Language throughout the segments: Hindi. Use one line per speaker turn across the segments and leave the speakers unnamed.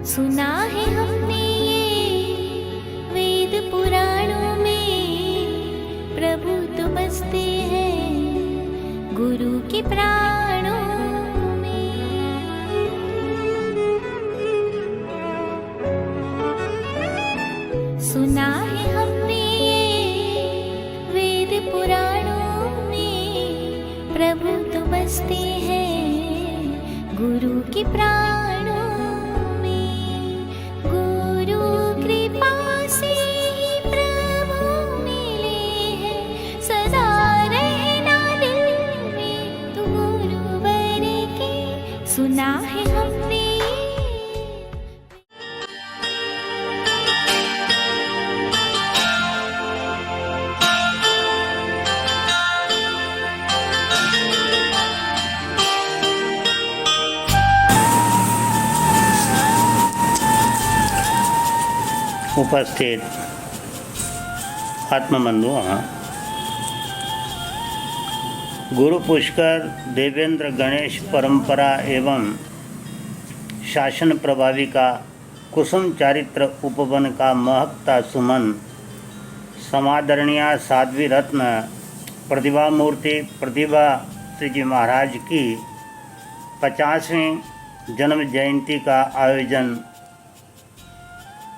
सुना है हमने ये वेद पुराणों में, प्रभु तो बसते हैं गुरु के प्राणों में। सुना है हमने ये वेद पुराणों में, प्रभु तो बसते हैं गुरु के प्राणों में। गुरु कृपा से ही प्रभु मिले हैं, सदा रहना दिल में तू गुरुवर के। सुना है हमने
उपस्थित आत्मबंधुओं, गुरु पुष्कर देवेंद्र गणेश परंपरा एवं शासन प्रभावी का कुसुम चारित्र उपवन का महत्ता सुमन समादरणीय साध्वी रत्न प्रतिभा मूर्ति प्रतिभा श्री जी महाराज की 50वीं जन्म जयंती का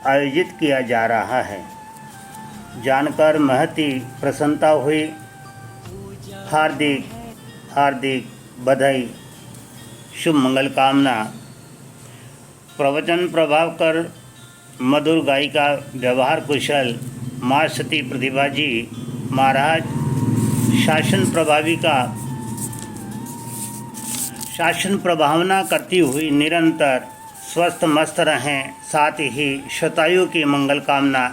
आयोजित किया जा रहा है। जानकर महती प्रसन्नता हुई। हार्दिक हार्दिक बधाई, शुभ मंगल कामना। प्रवचन प्रभावकर मधुर गायिका व्यवहार कुशल माँ सती प्रतिभा जी महाराज शासन प्रभावी का शासन प्रभावना करती हुई निरंतर स्वस्थ मस्त रहें, साथ ही शतायु की मंगल कामना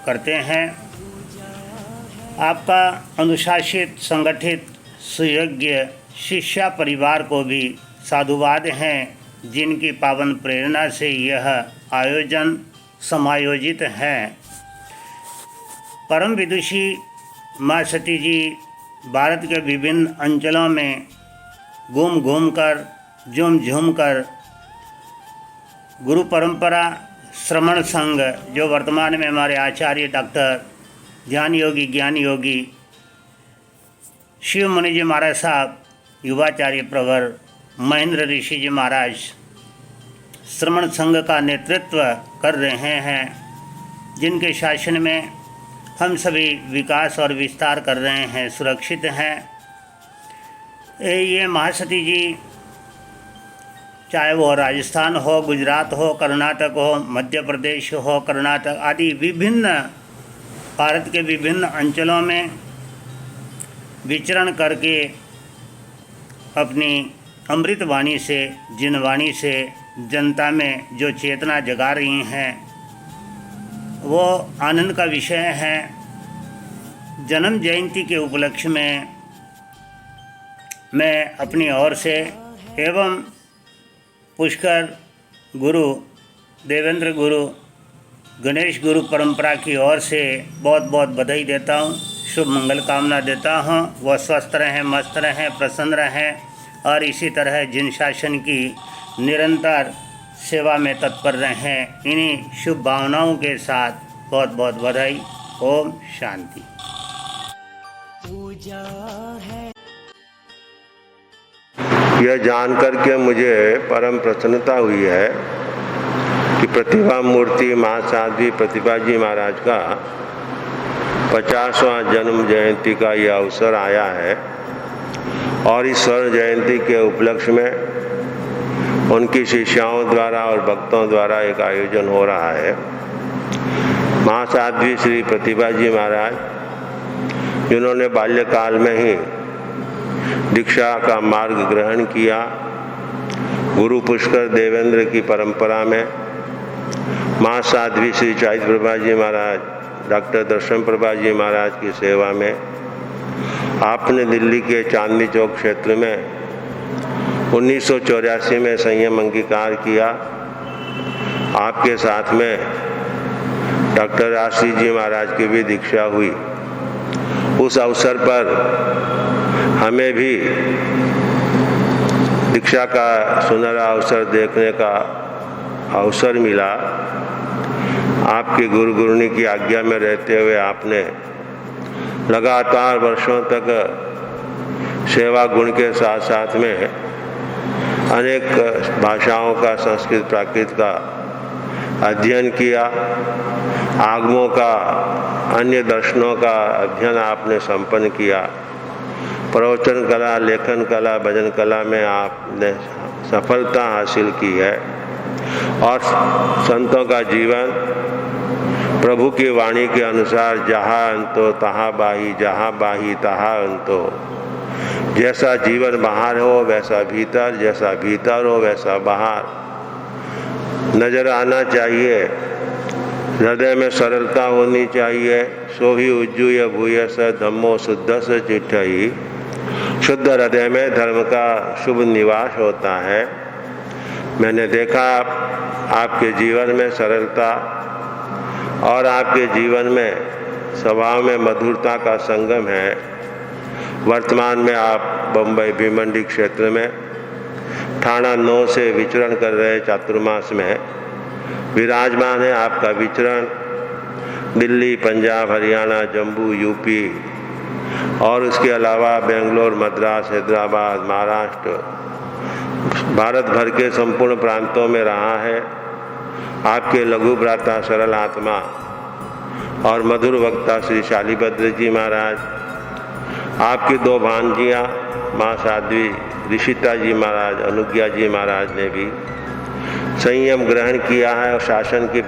करते हैं। आपका अनुशासित संगठित सुयोग्य शिष्या परिवार को भी साधुवाद हैं, जिनकी पावन प्रेरणा से यह आयोजन समायोजित है। परम विदुषी माँ सती जी भारत के विभिन्न अंचलों में घूम घूम कर झूम झूम कर गुरु परंपरा श्रमण संघ, जो वर्तमान में हमारे आचार्य डॉक्टर ध्यान योगी ज्ञान योगी शिव मुनि जी महाराज साहब, युवाचार्य प्रवर महेंद्र ऋषि जी महाराज श्रमण संघ का नेतृत्व कर रहे हैं, जिनके शासन में हम सभी विकास और विस्तार कर रहे हैं, सुरक्षित हैं। ये महासती जी चाहे वो राजस्थान हो, गुजरात हो, कर्नाटक हो, मध्य प्रदेश हो, कर्नाटक आदि विभिन्न भारत के विभिन्न अंचलों में विचरण करके अपनी अमृत वाणी से, जिनवाणी से जनता में जो चेतना जगा रही हैं, वो आनंद का विषय है। जन्म जयंती के उपलक्ष्य में मैं अपनी ओर से एवं पुष्कर गुरु देवेंद्र गुरु गणेश गुरु परंपरा की ओर से बहुत बहुत बधाई देता हूँ, शुभ मंगल कामना देता हूँ। वह स्वस्थ रहें, मस्त रहें, प्रसन्न रहें और इसी तरह जिन शासन की निरंतर सेवा में तत्पर रहें। इन्हीं शुभ भावनाओं के साथ बहुत बहुत बधाई। ओम शांति।
यह जानकर के मुझे परम प्रसन्नता हुई है कि प्रतिभा मूर्ति माँ साध्वी प्रतिभा जी महाराज का 50वां जन्म जयंती का यह अवसर आया है और इस स्वर्ण जयंती के उपलक्ष्य में उनकी शिष्याओं द्वारा और भक्तों द्वारा एक आयोजन हो रहा है। माँ साध्वी श्री प्रतिभा जी महाराज, जिन्होंने बाल्यकाल में ही दीक्षा का मार्ग ग्रहण किया, गुरु पुष्कर देवेंद्र की परंपरा में माँ साध्वी श्री चैत्र प्रभा जी महाराज, डॉक्टर दर्शन प्रभा जी महाराज की सेवा में आपने दिल्ली के चांदनी चौक क्षेत्र में 1984 में संयम अंगीकार किया। आपके साथ में डॉक्टर आशीष जी महाराज की भी दीक्षा हुई। उस अवसर पर हमें भी दीक्षा का सुनहरा अवसर देखने का अवसर मिला, आपके गुरु गुरुनी की आज्ञा में रहते हुए आपने लगातार वर्षों तक सेवा गुण के साथ साथ में अनेक भाषाओं का, संस्कृत प्राकृत का अध्ययन किया, आगमों का, अन्य दर्शनों का अध्ययन आपने संपन्न किया, प्रवचन कला, लेखन कला, भजन कला में आपने सफलता हासिल की है और संतों का जीवन प्रभु की वाणी के अनुसार जहाँ अंतो तहाँ बाही, जहाँ बाही तहाँ अंतो, जैसा जीवन बाहर हो वैसा भीतर, जैसा भीतर हो वैसा बाहर नजर आना चाहिए। हृदय में सरलता होनी चाहिए। सो ही उज्जूय भूयस धम्मो शुद्ध से चिट्ठई, शुद्ध हृदय में धर्म का शुभ निवास होता है। मैंने देखा आपके जीवन में सरलता और आपके जीवन में स्वभाव में मधुरता का संगम है। वर्तमान में आप बम्बई भीमंडी क्षेत्र में थाना 9 से विचरण कर रहे चातुर्मास में विराजमान है। आपका विचरण दिल्ली, पंजाब, हरियाणा, जम्मू, यूपी और उसके अलावा बेंगलोर, मद्रास, हैदराबाद, महाराष्ट्र, भारत भर के संपूर्ण प्रांतों में रहा है। आपके लघु भ्राता सरल आत्मा और मधुर वक्ता श्री शालीभद्र जी महाराज, आपकी 2 भांजियाँ माँ साध्वी ऋषिता जी महाराज, अनुज्ञा जी महाराज ने भी संयम ग्रहण किया है और शासन की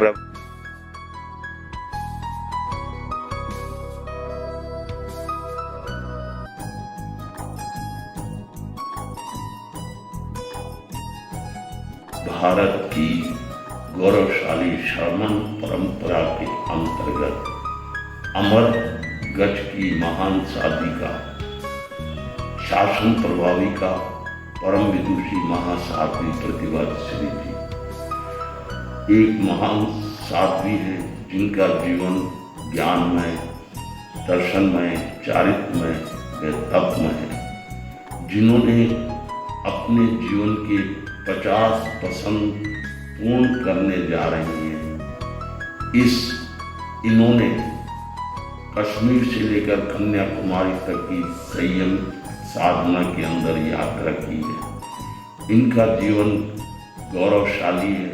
भारत की गौरवशाली शर्मन परंपरा के अंतर्गत अमर गज की महान साधिका, शासन प्रभाविका, परम विदुषी महासाध्वी प्रतिभा श्री जी एक महान साध्वी है जिनका जीवन ज्ञानमय, दर्शनमय, चारित्रमय व तपमय है, जिन्होंने अपने जीवन के 50% पूर्ण करने जा रही हैं। इन्होंने कश्मीर से लेकर कन्याकुमारी तक की संयम साधना के अंदर यात्रा की है। इनका जीवन गौरवशाली है,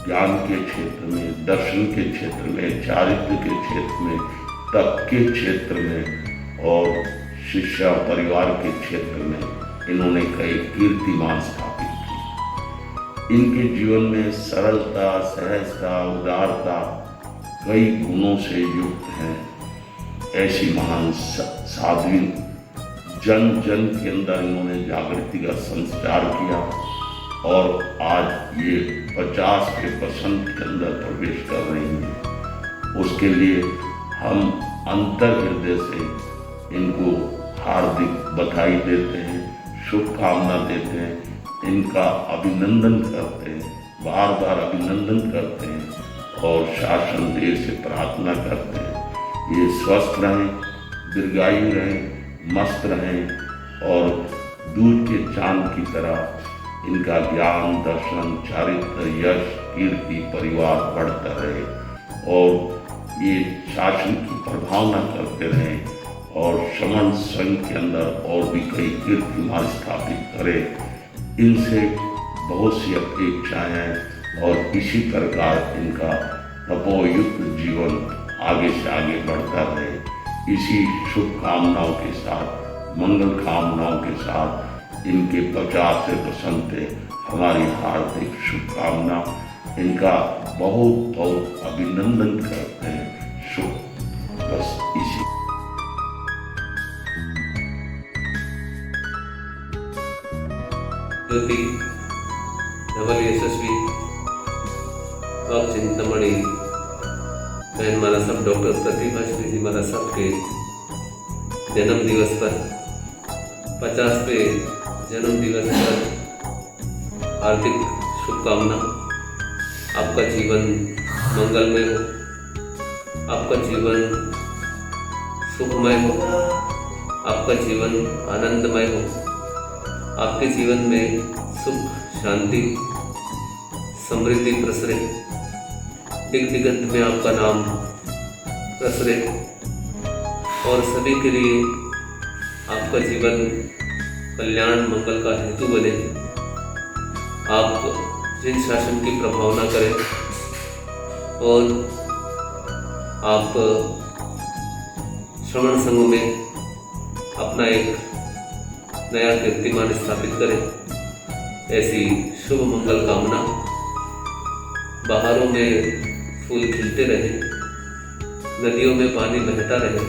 ज्ञान के क्षेत्र में, दर्शन के क्षेत्र में, चारित्र के क्षेत्र में, तप के क्षेत्र में और शिक्षा परिवार के क्षेत्र में इन्होंने कई कीर्तिमान स्थापित की। इनके जीवन में सरलता, सहजता, उदारता कई गुणों से युक्त हैं। ऐसी महान साध्वी जन जन के अंदर इन्होंने जागृति का संस्कार किया और आज ये 50% के अंदर प्रवेश कर रही हैं। उसके लिए हम अंतर हृदय से इनको हार्दिक बधाई देते हैं, शुभकामना देते हैं, इनका अभिनंदन करते हैं, बार बार अभिनंदन करते हैं और शासन देव से प्रार्थना करते हैं ये स्वस्थ रहें, दीर्घायु रहें, मस्त रहें और दूध के चांद की तरह इनका ज्ञान, दर्शन, चारित्र, यश, कीर्ति, परिवार बढ़ता रहे और ये शासन की प्रभावना करते रहें और श्रमण संघ के अंदर और भी कई कीर्तिमान स्थापित करें। इनसे बहुत सी अपेक्षाएं हैं और इसी प्रकार इनका तपोयुक्त जीवन आगे से आगे बढ़ता रहे। इसी शुभकामनाओं के साथ, मंगल कामनाओं के साथ इनके 50% पे हमारी हार्दिक शुभकामना। इनका बहुत बहुत अभिनंदन करते हैं। शुभ बस इसी
ज्योति नवल यशस्वी और चिंतामणि बहन मारा सब डॉक्टर प्रतिभा श्री जी मारा सबके जन्म दिवस पर 50वें जन्म दिवस पर हार्दिक शुभकामना। आपका जीवन मंगलमय हो, आपका जीवन सुखमय हो, आपका जीवन आनंदमय हो, आपके जीवन में सुख, शांति, समृद्धि प्रसरे, दिग दिगंत में आपका नाम प्रसरे और सभी के लिए आपका जीवन कल्याण मंगल का हेतु बने। आप जिन शासन की प्रभावना करें और आप श्रवण संघ में अपना एक नया कीर्तिमान स्थापित करें, ऐसी शुभ मंगल कामना। बहारों में फूल खिलते रहे, नदियों में पानी बहता रहे,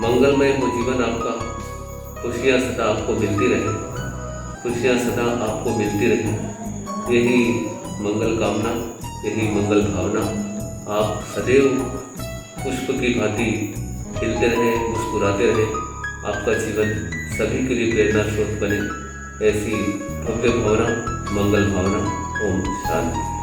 मंगलमय हो जीवन आपका, खुशियाँ सदा आपको मिलती रहे, खुशियाँ सदा आपको मिलती रहे। यही मंगल कामना, यही मंगल भावना। आप सदैव पुष्प की भांति खिलते रहे, मुस्कुराते रहे, आपका जीवन सभी के लिए प्रेरणा स्रोत बने, ऐसी भव्य भावना, मंगल भावना। ओम शांति।